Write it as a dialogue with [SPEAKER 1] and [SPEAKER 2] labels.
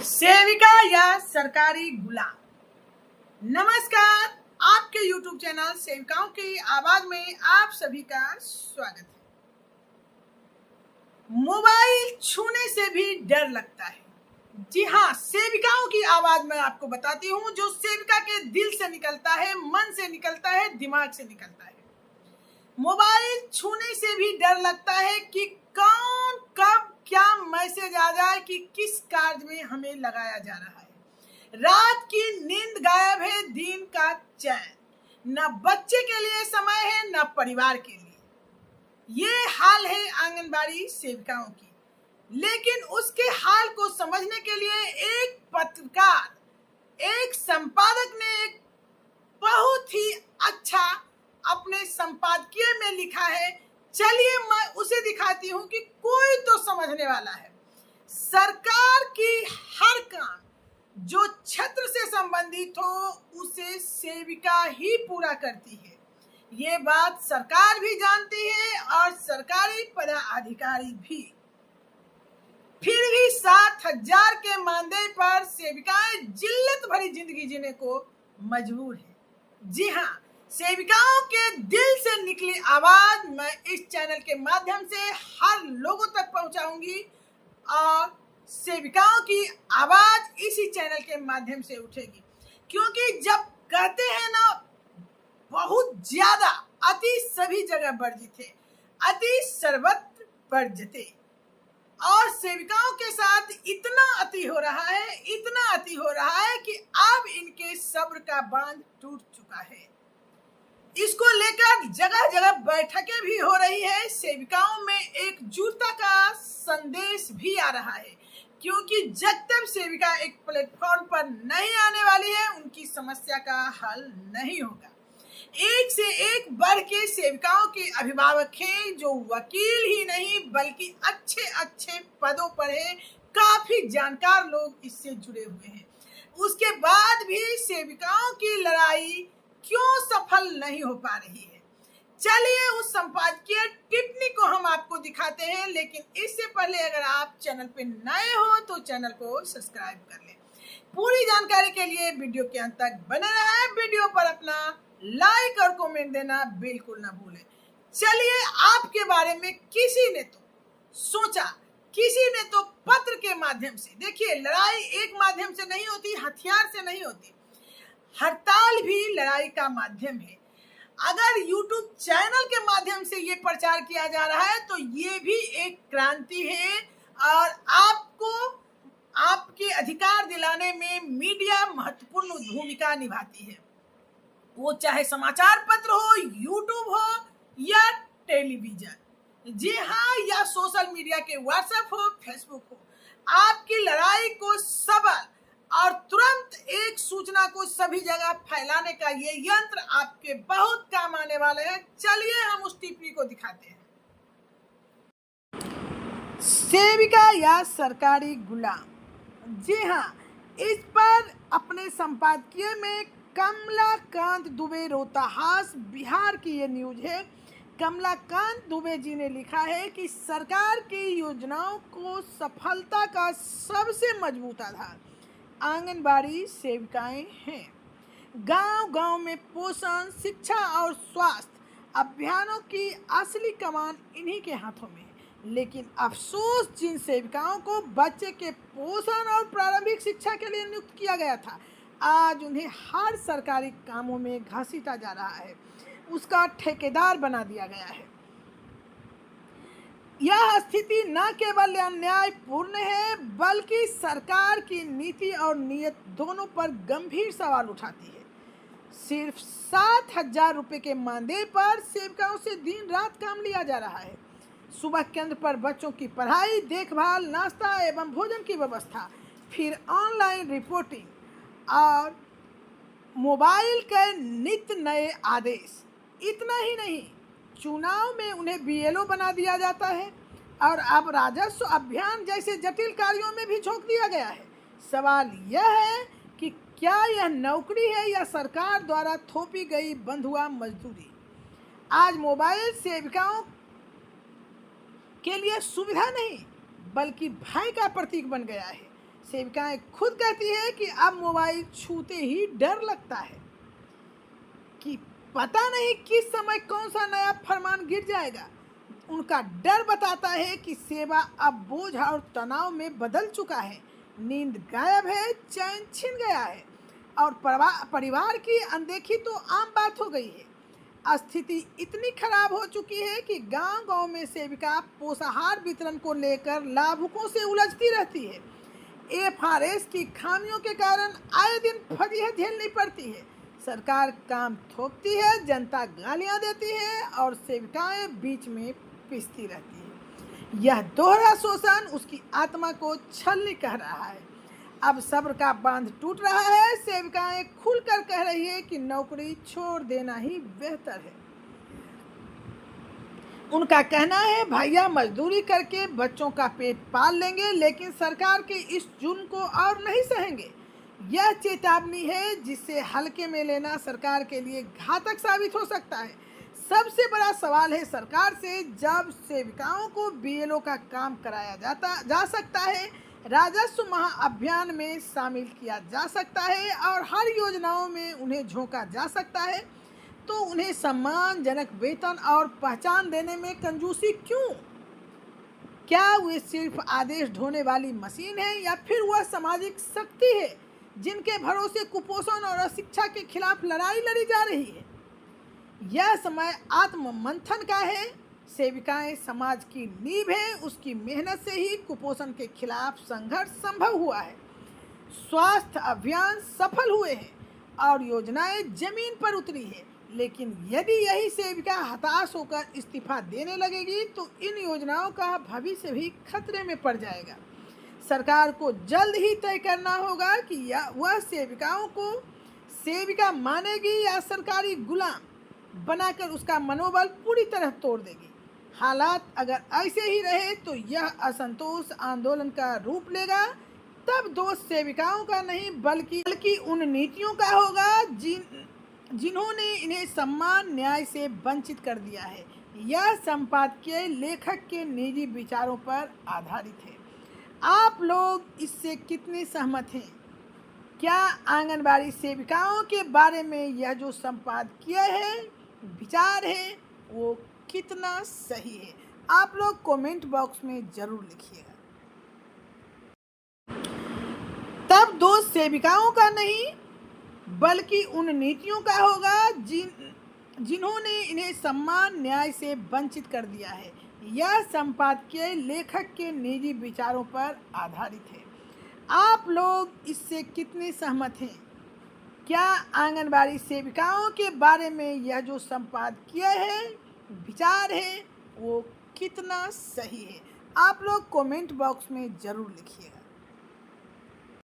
[SPEAKER 1] सेविका या सरकारी गुलाम। नमस्कार, आपके YouTube चैनल सेविकाओं की आवाज में आप सभी का स्वागत है। मोबाइल छूने से भी डर लगता है। जी हाँ, सेविकाओं की आवाज में आपको बताती हूँ जो सेविका के दिल से निकलता है, मन से निकलता है, दिमाग से निकलता है। मोबाइल छूने से भी डर लगता है कि कौन कब क्या मैसेज आ जाए कि किस कार्य में हमें लगाया जा रहा है। रात की नींद गायब है, दिन का चैन। न बच्चे के लिए समय है, न परिवार के लिए। ये हाल है आंगनबाड़ी सेविकाओं की। लेकिन उसके हाल को समझने के लिए एक पत्रकार, एक संपादक ने एक बहुत ही अच्छा अपने संपादकीय में लिखा है। चलिए मैं उसे दिखाती हूँ कि कोई तो समझने वाला है। सरकार की हर काम जो क्षेत्र से संबंधित हो उसे सेविका ही पूरा करती है। ये बात सरकार भी जानती है और सरकारी पदाधिकारी भी। फिर भी 7,000 के मानदेय पर सेविकाएं जिल्लत भरी जिंदगी जीने को मजबूर है। जी हाँ, सेविकाओं के दिल से निकली आवाज मैं इस चैनल के माध्यम से हर लोगों तक पहुंचाऊंगी और सेविकाओं की आवाज इसी चैनल के माध्यम से उठेगी। क्योंकि जब कहते हैं ना, बहुत ज्यादा अति सभी जगह वर्जित है, अति सर्वत्र वर्जिते। और सेविकाओं के साथ इतना अति हो रहा है, इतना अति हो रहा है कि अब इनके सब्र का बांध टूट चुका है। इसको लेकर जगह जगह बैठकें भी हो रही है। सेविकाओं में एकजुटता का संदेश भी आ रहा है, क्योंकि जब तक सेविका एक प्लेटफॉर्म पर नहीं आने वाली है, उनकी समस्या का हल नहीं होगा। एक से एक बढ़ के सेविकाओं के अभिभावक हैं, जो वकील ही नहीं बल्कि अच्छे अच्छे पदों पर हैं। काफी जानकार लोग इससे जुड़े हुए हैं। उसके बाद भी सेविकाओं की लड़ाई क्यों सफल नहीं हो पा रही है। चलिए उस संपादकीय टिप्पणी को हम आपको दिखाते हैं। लेकिन इससे पहले अगर आप चैनल पे नए हो तो चैनल को सब्सक्राइब कर लें। पूरी जानकारी के लिए वीडियो के अंत तक बने रहें। वीडियो पर अपना लाइक और कमेंट देना बिल्कुल ना भूलें। चलिए, आपके बारे में किसी ने तो सोचा, किसी ने तो पत्र के माध्यम से। देखिए, लड़ाई एक माध्यम से नहीं होती, हथियार से नहीं होती। हड़ताल भी लड़ाई का माध्यम है। अगर YouTube चैनल के माध्यम से ये प्रचार किया जा रहा है तो ये भी एक क्रांति है और आपको आपके अधिकार दिलाने में मीडिया महत्वपूर्ण भूमिका निभाती है। वो चाहे समाचार पत्र हो, YouTube हो या टेलीविजन, जी हाँ, या सोशल मीडिया के व्हाट्सएप हो, फेसबुक हो। आपकी लड़ाई को सबल और तुरंत एक सूचना को सभी जगह फैलाने का ये यंत्र आपके बहुत काम आने वाले हैं। चलिए हम उस टिप्पणी को दिखाते हैं। सेविका या सरकारी गुलाम। जी हाँ, इस पर अपने संपादकीय में कमलाकांत दुबे रोहतास बिहार की ये न्यूज है। कमलाकांत दुबे जी ने लिखा है कि सरकार की योजनाओं को सफलता का सबसे मजबूत आधार आंगनबाड़ी सेविकाएं हैं। गांव-गांव में पोषण, शिक्षा और स्वास्थ्य अभियानों की असली कमान इन्हीं के हाथों में है। लेकिन अफसोस, जिन सेविकाओं को बच्चे के पोषण और प्रारंभिक शिक्षा के लिए नियुक्त किया गया था, आज उन्हें हर सरकारी कामों में घसीटा जा रहा है, उसका ठेकेदार बना दिया गया है। यह स्थिति न केवल अन्यायपूर्ण है बल्कि सरकार की नीति और नीयत दोनों पर गंभीर सवाल उठाती है। सिर्फ 7,000 रुपये के मानदेय पर सेविकाओं से दिन रात काम लिया जा रहा है। सुबह केंद्र पर बच्चों की पढ़ाई, देखभाल, नाश्ता एवं भोजन की व्यवस्था, फिर ऑनलाइन रिपोर्टिंग और मोबाइल के नित्य नए आदेश। इतना ही नहीं, चुनाव में उन्हें BLO बना दिया जाता है और अब राजस्व अभियान जैसे जटिल कार्यों में भी झोंक दिया गया है। सवाल यह है कि क्या यह नौकरी है या सरकार द्वारा थोपी गई बंधुआ मजदूरी। आज मोबाइल सेविकाओं के लिए सुविधा नहीं बल्कि भय का प्रतीक बन गया है। सेविकाएं खुद कहती है कि अब मोबाइल छूते ही डर लगता है कि पता नहीं किस समय कौन सा नया फरमान गिर जाएगा। उनका डर बताता है कि सेवा अब बोझ और तनाव में बदल चुका है। नींद गायब है, चैन छिन गया है और परिवार की अनदेखी तो आम बात हो गई है। स्थिति इतनी खराब हो चुकी है कि गांव-गांव में सेविका पोषाहार वितरण को लेकर लाभुकों से उलझती रहती है। एफआरएस की खामियों के कारण आए दिन फजीहत झेलनी पड़ती है। सरकार काम थोपती है, जनता गालियां देती है और सेविकाएं बीच में पिसती रहती है। यह दोहरा शोषण उसकी आत्मा को छलनी कह रहा है। अब सब्र का बांध टूट रहा है। सेविकाएं खुलकर कह रही है कि नौकरी छोड़ देना ही बेहतर है। उनका कहना है भैया मजदूरी करके बच्चों का पेट पाल लेंगे, लेकिन सरकार के इस जुल्म को और नहीं सहेंगे। यह चेतावनी है जिससे हल्के में लेना सरकार के लिए घातक साबित हो सकता है। सबसे बड़ा सवाल है सरकार से, जब सेविकाओं को बीएलओ का काम कराया जा सकता है, राजस्व महाअभियान में शामिल किया जा सकता है और हर योजनाओं में उन्हें झोंका जा सकता है, तो उन्हें सम्मानजनक वेतन और पहचान देने में कंजूसी क्यों? क्या वे सिर्फ आदेश ढोने वाली मशीन है या फिर वह सामाजिक शक्ति है जिनके भरोसे कुपोषण और अशिक्षा के खिलाफ लड़ाई लड़ी जा रही है? यह समय आत्म मंथन का है। सेविकाएं समाज की नींव है, उसकी मेहनत से ही कुपोषण के खिलाफ संघर्ष संभव हुआ है। स्वास्थ्य अभियान सफल हुए हैं और योजनाएं जमीन पर उतरी है, लेकिन यदि यही सेविका हताश होकर इस्तीफा देने लगेगी तो इन योजनाओं का भविष्य भी खतरे में पड़ जाएगा। सरकार को जल्द ही तय करना होगा कि वह सेविकाओं को सेविका मानेगी या सरकारी गुलाम बनाकर उसका मनोबल पूरी तरह तोड़ देगी। हालात अगर ऐसे ही रहे तो यह असंतोष आंदोलन का रूप लेगा। तब दोष सेविकाओं का नहीं बल्कि उन नीतियों का होगा जिन्होंने इन्हें सम्मान न्याय से वंचित कर दिया है। यह संपादकीय लेखक के निजी विचारों पर आधारित है। आप लोग इससे कितने सहमत हैं? क्या आंगनबाड़ी सेविकाओं के बारे में यह जो संपादकीय है, विचार है, वो कितना सही है? आप लोग कमेंट बॉक्स में जरूर लिखिएगा। तब दोष सेविकाओं का नहीं बल्कि उन नीतियों का होगा जिन्होंने इन्हें सम्मान न्याय से वंचित कर दिया है। यह संपादकीय लेखक के निजी विचारों पर आधारित है। आप लोग इससे कितने सहमत हैं? क्या आंगनबाड़ी सेविकाओं के बारे में यह जो संपादकीय है, विचार है, वो कितना सही है? आप लोग कमेंट बॉक्स में ज़रूर लिखिएगा।